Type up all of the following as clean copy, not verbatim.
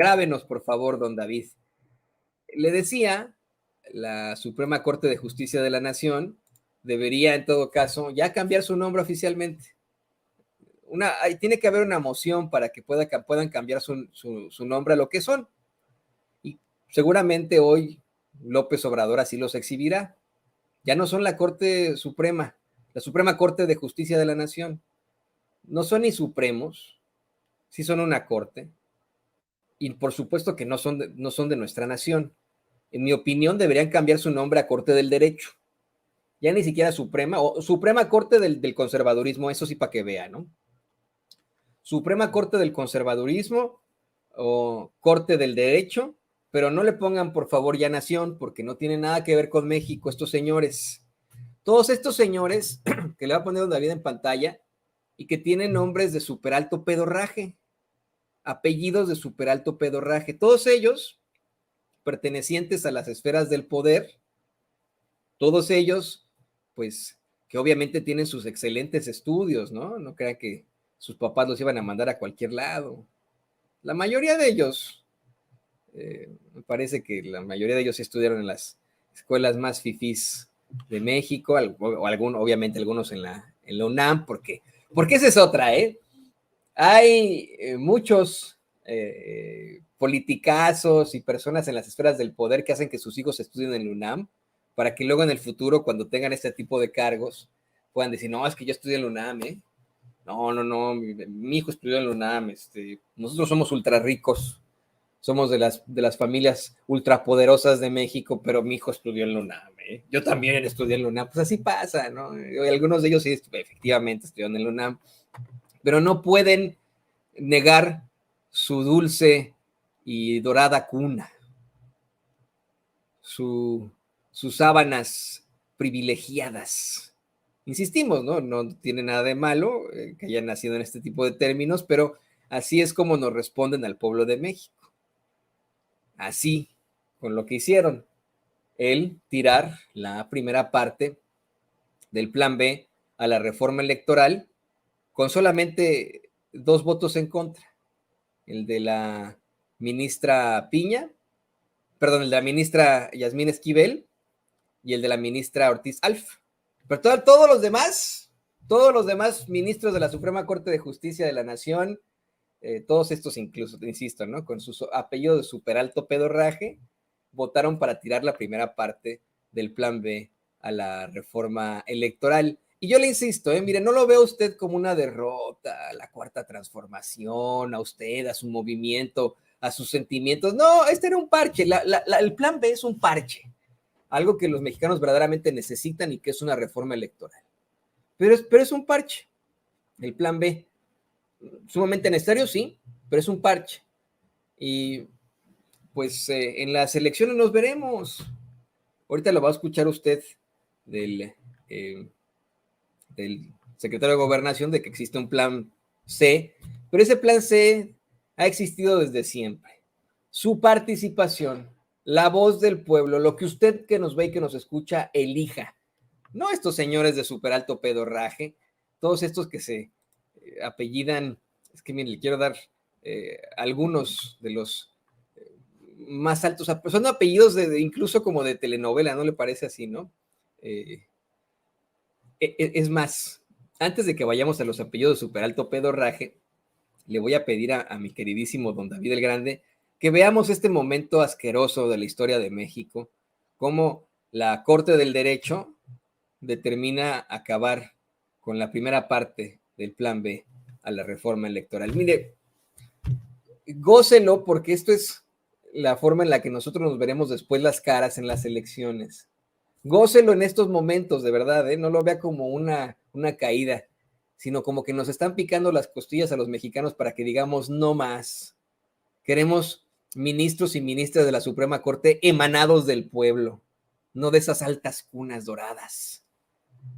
Grábenos, por favor, don David. Le decía, la Suprema Corte de Justicia de la Nación debería, en todo caso, ya cambiar su nombre oficialmente. Tiene que haber una moción para que puedan cambiar su nombre a lo que son. Y seguramente hoy López Obrador así los exhibirá. Ya no son la Corte Suprema, la Suprema Corte de Justicia de la Nación. No son ni supremos, sí son una corte. Y por supuesto que no son de nuestra nación. En mi opinión, deberían cambiar su nombre a Corte del Derecho. Ya ni siquiera Suprema, o Suprema Corte del Conservadurismo, eso sí para que vea, ¿no? Suprema Corte del Conservadurismo o Corte del Derecho, pero no le pongan, por favor, ya nación, porque no tiene nada que ver con México estos señores. Todos estos señores, que le va a poner don David en pantalla, y que tienen nombres de superalto pedorraje, apellidos de superalto pedorraje, todos ellos pertenecientes a las esferas del poder, todos ellos, pues, que obviamente tienen sus excelentes estudios, ¿no? No crean que sus papás los iban a mandar a cualquier lado. La mayoría de ellos, me parece que la mayoría de ellos estudiaron en las escuelas más fifís de México, obviamente algunos en la UNAM, porque esa es otra, ¿eh? Hay muchos politicazos y personas en las esferas del poder que hacen que sus hijos estudien en la UNAM para que luego en el futuro, cuando tengan este tipo de cargos, puedan decir, no, es que yo estudié en la UNAM, ¿eh? No, mi hijo estudió en la UNAM, nosotros somos ultra ricos, somos de las familias ultrapoderosas de México, pero mi hijo estudió en la UNAM, ¿eh? Yo también estudié en la UNAM, pues así pasa, ¿no? Y algunos de ellos sí, efectivamente estudiaron en la UNAM, pero no pueden negar su dulce y dorada cuna, sus sábanas privilegiadas. Insistimos, ¿no? No tiene nada de malo que hayan nacido en este tipo de términos, pero así es como nos responden al pueblo de México. Así, con lo que hicieron, el tirar la primera parte del Plan B a la reforma electoral con solamente 2 votos en contra. El de la ministra Piña, perdón, el de la ministra Yasmín Esquivel y el de la ministra Ortiz Alf. Pero todos los demás ministros de la Suprema Corte de Justicia de la Nación, todos estos incluso, insisto, ¿no? Con su apellido de superalto pedorraje, votaron para tirar la primera parte del Plan B a la reforma electoral. Y yo le insisto, mire, no lo veo usted como una derrota, a la cuarta transformación, a usted, a su movimiento, a sus sentimientos. No, este era un parche, el Plan B es un parche, algo que los mexicanos verdaderamente necesitan y que es una reforma electoral. Pero es un parche, el Plan B. Sumamente necesario, sí, pero es un parche. Y pues en las elecciones nos veremos. Ahorita lo va a escuchar usted del secretario de Gobernación de que existe un plan C, pero ese plan C ha existido desde siempre. Su participación, la voz del pueblo, lo que usted que nos ve y que nos escucha elija. No estos señores de superalto pedorraje, todos estos que se apellidan, es que miren, le quiero dar algunos de los más altos, son apellidos incluso como de telenovela, ¿no le parece así, no? Es más, antes de que vayamos a los apellidos de superalto pedorraje, le voy a pedir a mi queridísimo don David el Grande que veamos este momento asqueroso de la historia de México, cómo la Corte del Derecho determina acabar con la primera parte del Plan B a la reforma electoral. Mire, gócelo porque esto es la forma en la que nosotros nos veremos después las caras en las elecciones. Gócelo en estos momentos, de verdad, no lo vea como una caída, sino como que nos están picando las costillas a los mexicanos para que digamos no más. Queremos ministros y ministras de la Suprema Corte emanados del pueblo, no de esas altas cunas doradas.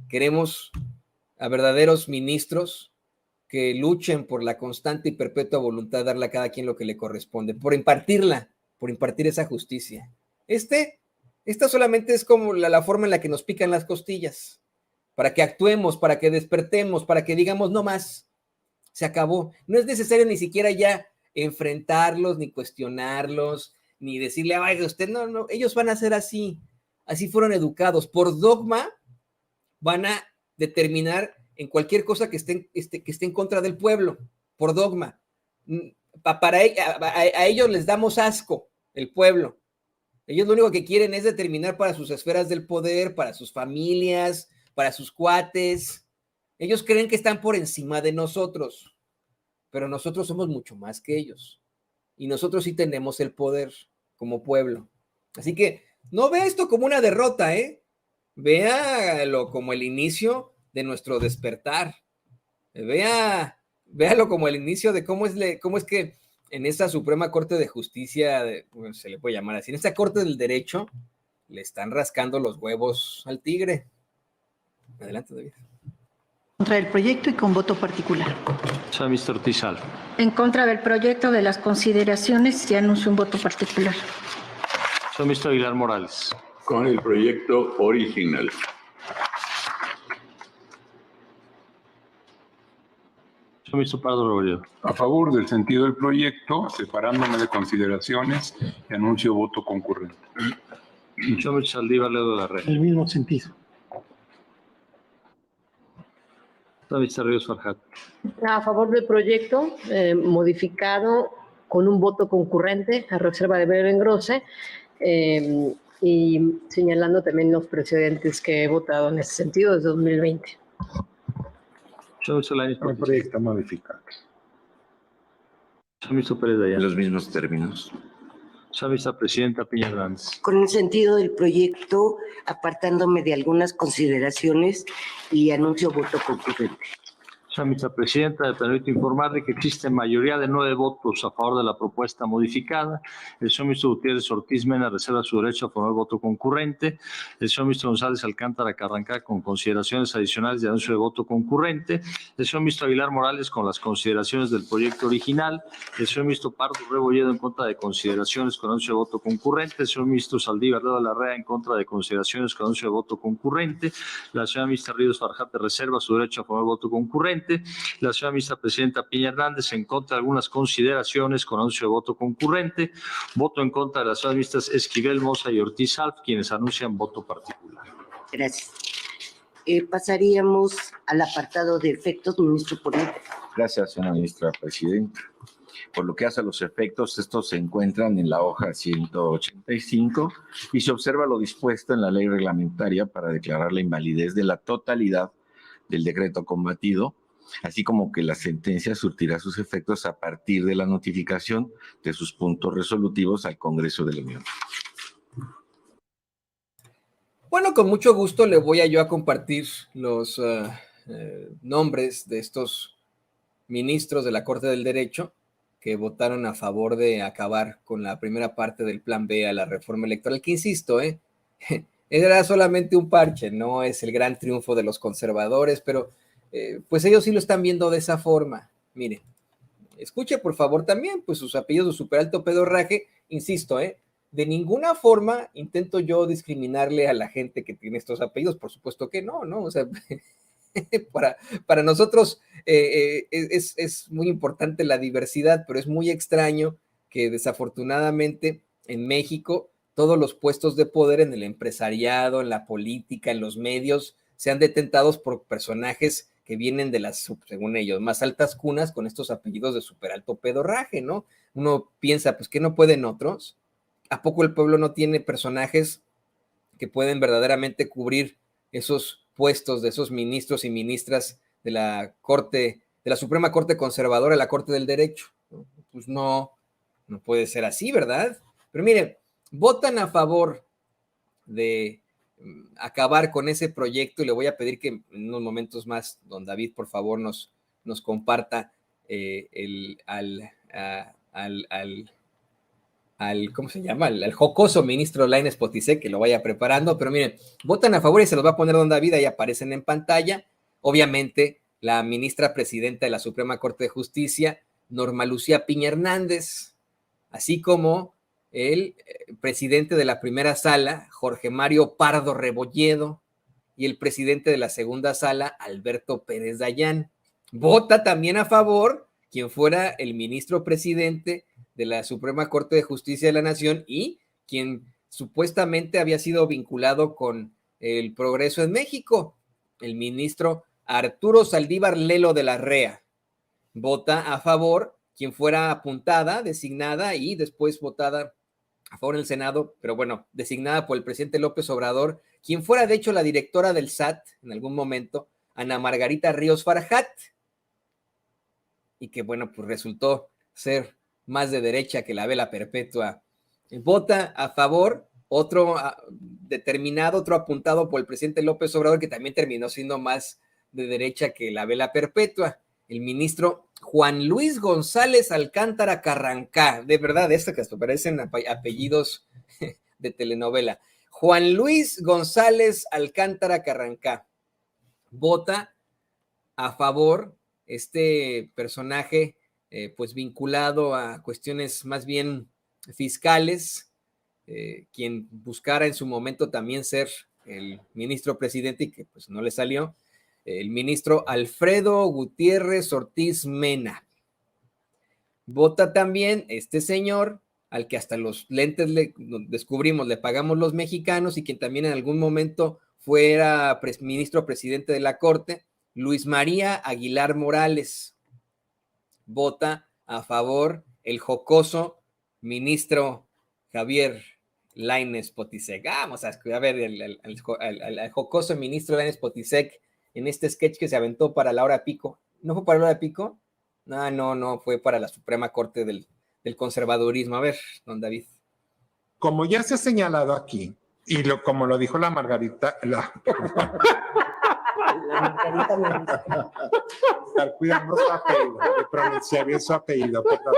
Queremos a verdaderos ministros que luchen por la constante y perpetua voluntad de darle a cada quien lo que le corresponde, por impartir esa justicia. Esta solamente es como la forma en la que nos pican las costillas, para que actuemos, para que despertemos, para que digamos no más, se acabó. No es necesario ni siquiera ya enfrentarlos, ni cuestionarlos, ni decirle, ay, usted no, ellos van a ser así fueron educados, por dogma van a determinar en cualquier cosa que esté en contra del pueblo, por dogma. A ellos les damos asco, el pueblo. Ellos lo único que quieren es determinar para sus esferas del poder, para sus familias, para sus cuates. Ellos creen que están por encima de nosotros, pero nosotros somos mucho más que ellos. Y nosotros sí tenemos el poder como pueblo. Así que no ve esto como una derrota, véalo como el inicio de nuestro despertar. Véalo como el inicio de cómo es que en esta Suprema Corte de Justicia, bueno, se le puede llamar así, en esta Corte del Derecho, le están rascando los huevos al tigre. Adelante, David. Contra el proyecto y con voto particular. Mr. Tizal. En contra del proyecto, de las consideraciones, y anuncio un voto particular. Mr. Aguilar Morales. Con el proyecto original. Mr. Pardo Rebolledo. A favor del sentido del proyecto, separándome de consideraciones, y anuncio voto concurrente. Mr. Saldívar Ledo de la Red. El mismo sentido. Mr. Ríos Farjat. A favor del proyecto, modificado con un voto concurrente a reserva de Bengrose, y señalando también los precedentes que he votado en ese sentido desde 2020. El proyecto modificado. Mr. Pérez Dayán. En los mismos términos. Mr. Presidenta Piña Hernández. Con el sentido del proyecto, apartándome de algunas consideraciones y anuncio voto concurrente. Mr. Presidenta, me permito informarle que existe mayoría de 9 votos a favor de la propuesta modificada. El señor Mr. Gutiérrez Ortiz Mena reserva su derecho a formar voto concurrente. El señor Mr. González Alcántara Carrancá con consideraciones adicionales de anuncio de voto concurrente. El señor Mr. Aguilar Morales con las consideraciones del proyecto original. El señor Mr. Pardo Rebolledo en contra de consideraciones con anuncio de voto concurrente. El señor Mr. Saldívar Ledo de la Rea en contra de consideraciones con anuncio de voto concurrente. La señora Mr. Ríos Farjat reserva su derecho a formar voto concurrente. La señora Mr. Presidenta Piña Hernández en contra de algunas consideraciones con anuncio de voto concurrente. Voto en contra de las señoras Mr. Esquivel, Moza y Ortiz Alf, quienes anuncian voto particular. Gracias. Pasaríamos al apartado de efectos, ministro ponente. Gracias, señora ministra presidenta. Por lo que hace a los efectos, estos se encuentran en la hoja 185 y se observa lo dispuesto en la ley reglamentaria para declarar la invalidez de la totalidad del decreto combatido, así como que la sentencia surtirá sus efectos a partir de la notificación de sus puntos resolutivos al Congreso de la Unión. Bueno, con mucho gusto le voy a compartir los nombres de estos ministros de la Corte del Derecho que votaron a favor de acabar con la primera parte del Plan B a la reforma electoral, que insisto, era solamente un parche, no es el gran triunfo de los conservadores, pero pues ellos sí lo están viendo de esa forma. Mire, escuche por favor también pues sus apellidos de superalto pedorraje, insisto, de ninguna forma intento yo discriminarle a la gente que tiene estos apellidos, por supuesto que no, o sea, para nosotros es muy importante la diversidad, pero es muy extraño que desafortunadamente en México todos los puestos de poder en el empresariado, en la política, en los medios, sean detentados por personajes que vienen de las, según ellos, más altas cunas con estos apellidos de superalto pedorraje, ¿no? Uno piensa, pues, ¿qué no pueden otros? ¿A poco el pueblo no tiene personajes que pueden verdaderamente cubrir esos puestos de esos ministros y ministras de la Corte, de la Suprema Corte Conservadora, la Corte del Derecho? Pues no puede ser así, ¿verdad? Pero miren, votan a favor de acabar con ese proyecto y le voy a pedir que en unos momentos más, don David, por favor, nos comparta ¿cómo se llama? Al jocoso ministro Lainez Potisek, que lo vaya preparando, pero miren, votan a favor y se los va a poner don David, ahí aparecen en pantalla. Obviamente, la ministra presidenta de la Suprema Corte de Justicia, Norma Lucía Piña Hernández, así como el presidente de la primera sala, Jorge Mario Pardo Rebolledo, y el presidente de la segunda sala, Alberto Pérez Dayán. Vota también a favor quien fuera el ministro presidente de la Suprema Corte de Justicia de la Nación y quien supuestamente había sido vinculado con el progreso en México, el ministro Arturo Saldívar Lelo de la Rea. Vota a favor quien fuera apuntada, designada y después votada a favor en el Senado, pero bueno, designada por el presidente López Obrador, quien fuera de hecho la directora del SAT en algún momento, Ana Margarita Ríos Farjat, y que bueno, pues resultó ser más de derecha que la vela perpetua. Vota a favor otro determinado, otro apuntado por el presidente López Obrador, que también terminó siendo más de derecha que la vela perpetua, el ministro Juan Luis González Alcántara Carrancá. De verdad, esto que hasta parecen apellidos de telenovela. Juan Luis González Alcántara Carrancá vota a favor, este personaje pues vinculado a cuestiones más bien fiscales, quien buscara en su momento también ser el ministro presidente y que pues no le salió, el ministro Alfredo Gutiérrez Ortiz Mena. Vota también este señor, al que hasta los lentes descubrimos, le pagamos los mexicanos y quien también en algún momento fuera ministro presidente de la Corte, Luis María Aguilar Morales. Vota a favor el jocoso ministro Javier Lainez Potisek. Vamos a ver el jocoso ministro Lainez Potisek en este sketch que se aventó para la hora pico. ¿No fue para la hora pico? No, fue para la Suprema Corte del conservadurismo. A ver, don David. Como ya se ha señalado aquí, y como lo dijo la Margarita, la Margarita me dice. Estar cuidando su apellido, de pronunciar bien su apellido, perdón.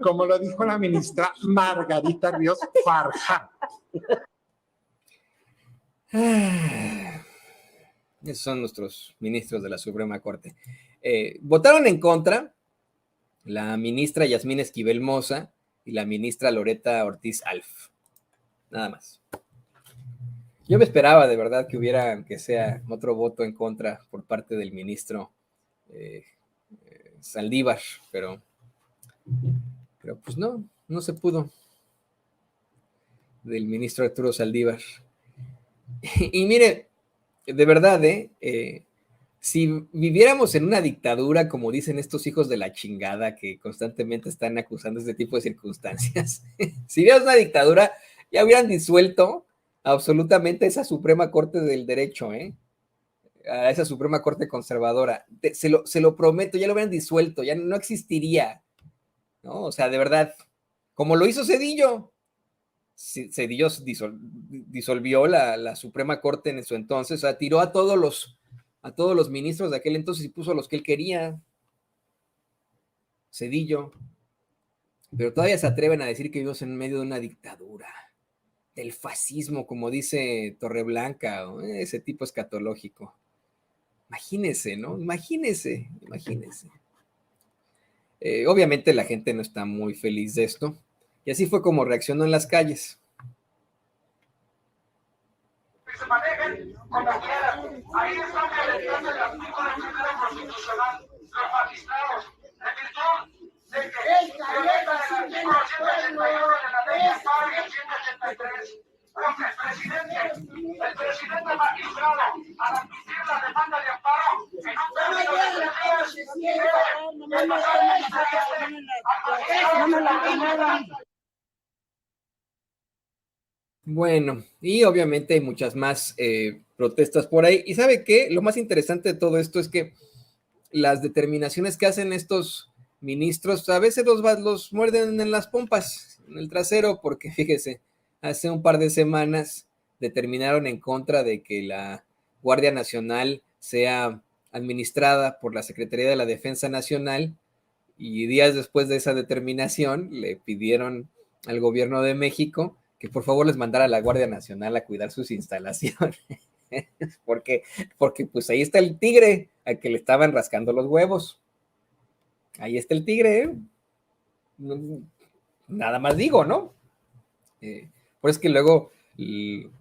Como lo dijo la ministra Margarita Ríos Farjat. Esos son nuestros ministros de la Suprema Corte. Votaron en contra la ministra Yasmín Esquivel Moza y la ministra Loreta Ortiz Alf. Nada más. Yo me esperaba de verdad que hubiera, aunque sea otro voto en contra por parte del ministro Saldívar, pero pues no se pudo. Del ministro Arturo Saldívar. Y mire, de verdad, si viviéramos en una dictadura, como dicen estos hijos de la chingada que constantemente están acusando este tipo de circunstancias, si viviéramos una dictadura, ya hubieran disuelto absolutamente esa Suprema Corte del Derecho, a esa Suprema Corte conservadora. Se lo prometo, ya lo hubieran disuelto, ya no existiría, ¿no? O sea, de verdad, como lo hizo Zedillo. Zedillo disolvió la Suprema Corte en su entonces, o sea, tiró a todos los ministros de aquel entonces y puso a los que él quería. Zedillo. Pero todavía se atreven a decir que vivimos en medio de una dictadura, del fascismo, como dice Torreblanca, ese tipo escatológico. Imagínense, ¿no? Imagínense. Obviamente la gente no está muy feliz de esto. Y así fue como reaccionó en las calles. Se manejen como quieran. Ahí están violentando el artículo primero constitucional. Los magistrados, en virtud de que violentan el artículo 181 de la ley de Estado y el 183. Porque el presidente magistrado, al admitir la demanda de amparo, en un término de 3 días, debe pasar el expediente al magistrado. Bueno, y obviamente hay muchas más protestas por ahí. ¿Y sabe qué? Lo más interesante de todo esto es que las determinaciones que hacen estos ministros a veces los muerden en las pompas, en el trasero, porque fíjese, hace un par de semanas determinaron en contra de que la Guardia Nacional sea administrada por la Secretaría de la Defensa Nacional y días después de esa determinación le pidieron al gobierno de México que por favor les mandara a la Guardia Nacional a cuidar sus instalaciones, porque pues ahí está el tigre al que le estaban rascando los huevos. Ahí está el tigre, nada más digo, ¿no? Por eso es que luego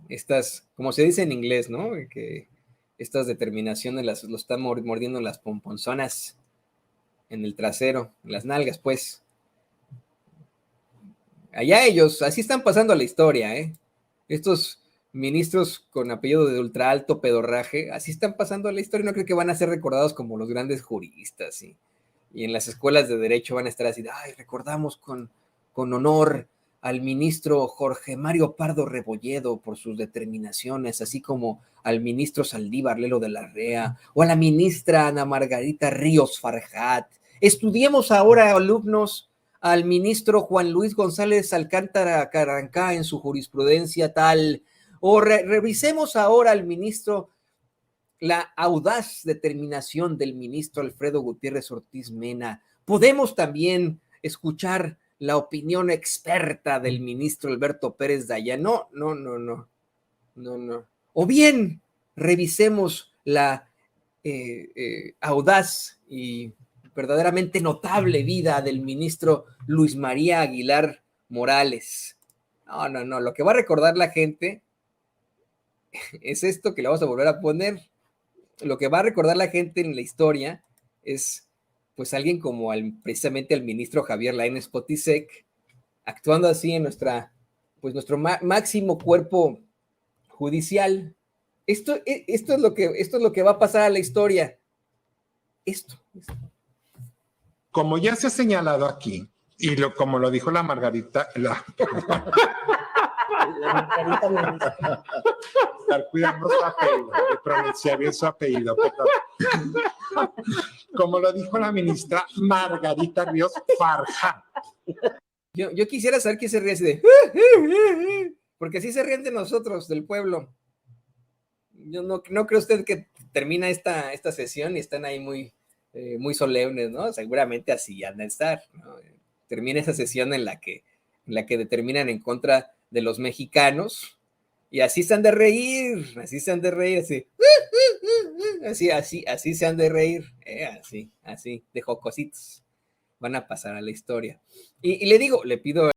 estas, como se dice en inglés, ¿no? Que estas determinaciones lo están mordiendo las pomponzonas. en el trasero, en las nalgas, pues. Allá ellos, así están pasando a la historia, ¿eh? Estos ministros con apellido de ultra alto pedorraje, así están pasando a la historia. No creo que van a ser recordados como los grandes juristas, y en las escuelas de derecho van a estar así, ay, recordamos con honor al ministro Jorge Mario Pardo Rebolledo por sus determinaciones, así como al ministro Saldívar Lelo de la Rea, o a la ministra Ana Margarita Ríos Farjat. Estudiemos ahora, alumnos, al ministro Juan Luis González Alcántara Carancá en su jurisprudencia tal, o revisemos ahora al ministro, la audaz determinación del ministro Alfredo Gutiérrez Ortiz Mena. Podemos también escuchar la opinión experta del ministro Alberto Pérez Dayán. No. O bien, revisemos la audaz y verdaderamente notable vida del ministro Luis María Aguilar Morales. No, lo que va a recordar la gente es esto que le vamos a volver a poner. Lo que va a recordar la gente en la historia es pues alguien como precisamente al ministro Javier Lainez Potisek, actuando así en nuestro máximo cuerpo judicial. Esto es lo que va a pasar a la historia. Esto. Como ya se ha señalado aquí, y como lo dijo la Margarita, estar cuidando su apellido, de pronunciar bien su apellido, perdón. Como lo dijo la ministra Margarita Ríos Farjat. Yo quisiera saber quién se ríe así de... Porque así se ríen de nosotros, del pueblo. Yo no creo usted que termina esta sesión y están ahí muy solemnes, ¿no? Seguramente así han de estar, ¿no? Termina esa sesión en la que determinan en contra de los mexicanos y así se han de reír, así, así se han de reír, así, de jocositos. Van a pasar a la historia. Y le pido